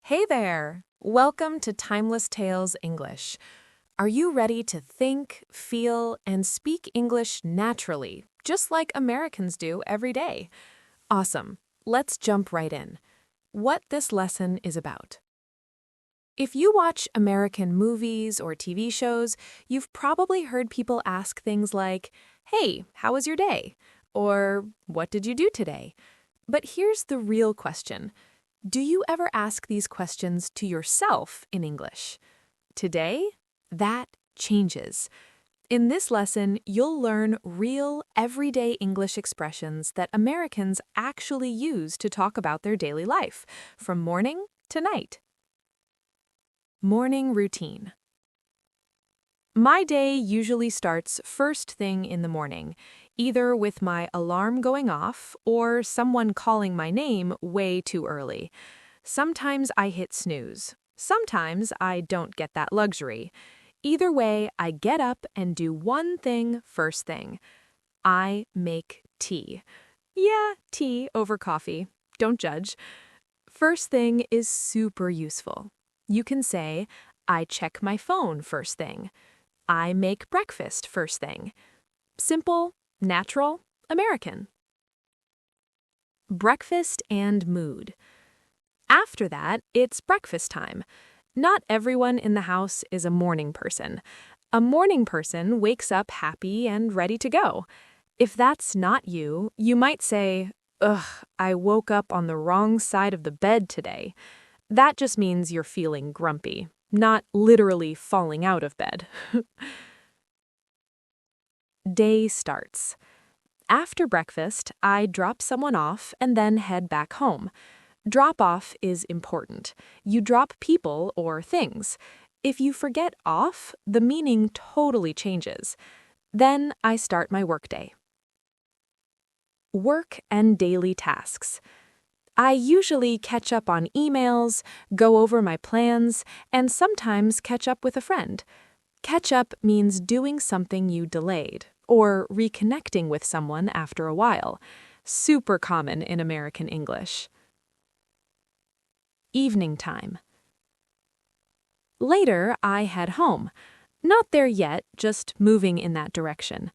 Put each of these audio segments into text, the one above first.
Hey there! Welcome to Timeless Tales English. Are you ready to think, feel, and speak English naturally, just like Americans do every day? Awesome. Let's jump right in. What this lesson is about. If you watch American movies or TV shows, you've probably heard people ask things like, "Hey, how was your day?" Or, "What did you do today?" But here's the real question. Do you ever ask these questions to yourself in English? Today, that changes. In this lesson, you'll learn real, everyday English expressions that Americans actually use to talk about their daily life, from morning to night. Morning routine. My day usually starts first thing in the morning, either with my alarm going off or someone calling my name way too early. Sometimes I hit snooze. Sometimes I don't get that luxury. Either way, I get up and do one thing first thing. I make tea. Yeah, tea over coffee. Don't judge. First thing is super useful. You can say, I check my phone first thing. I make breakfast first thing. Simple, natural, American. Breakfast and mood. After that, it's breakfast time. Not everyone in the house is a morning person. A morning person wakes up happy and ready to go. If that's not you, you might say, "Ugh, I woke up on the wrong side of the bed today." That just means you're feeling grumpy, not literally falling out of bed. Day starts. After breakfast, I drop someone off and then head back home. Drop off is important. You drop people or things. If you forget off, the meaning totally changes. Then I start my workday. Work and daily tasks. I usually catch up on emails, go over my plans, and sometimes catch up with a friend. Catch up means doing something you delayed, or reconnecting with someone after a while. Super common in American English. Evening time. Later, I head home. Not there yet, just moving in that direction.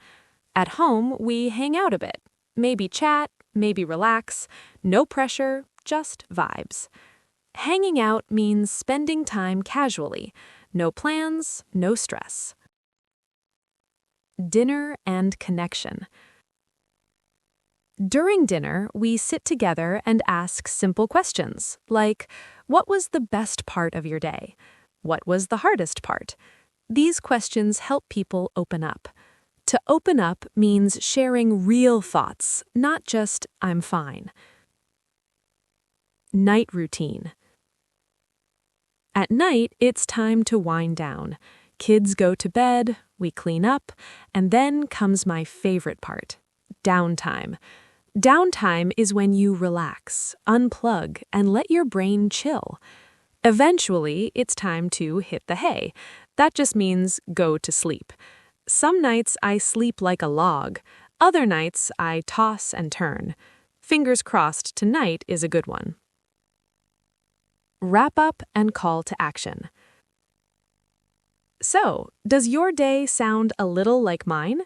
At home, we hang out a bit. Maybe chat, maybe relax. No pressure, just vibes. Hanging out means spending time casually. No plans, no stress. Dinner and connection. During dinner, we sit together and ask simple questions, like, what was the best part of your day? What was the hardest part? These questions help people open up. To open up means sharing real thoughts, not just, I'm fine. Night routine. At night, it's time to wind down. Kids go to bed, we clean up, and then comes my favorite part, downtime. Downtime is when you relax, unplug, and let your brain chill. Eventually, it's time to hit the hay. That just means go to sleep. Some nights I sleep like a log. Other nights I toss and turn. Fingers crossed tonight is a good one. Wrap up and call to action. So, does your day sound a little like mine?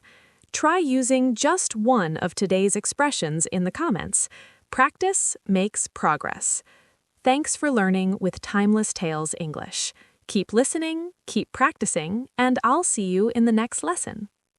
Try using just one of today's expressions in the comments. Practice makes progress. Thanks for learning with Timeless Tales English. Keep listening, keep practicing, and I'll see you in the next lesson.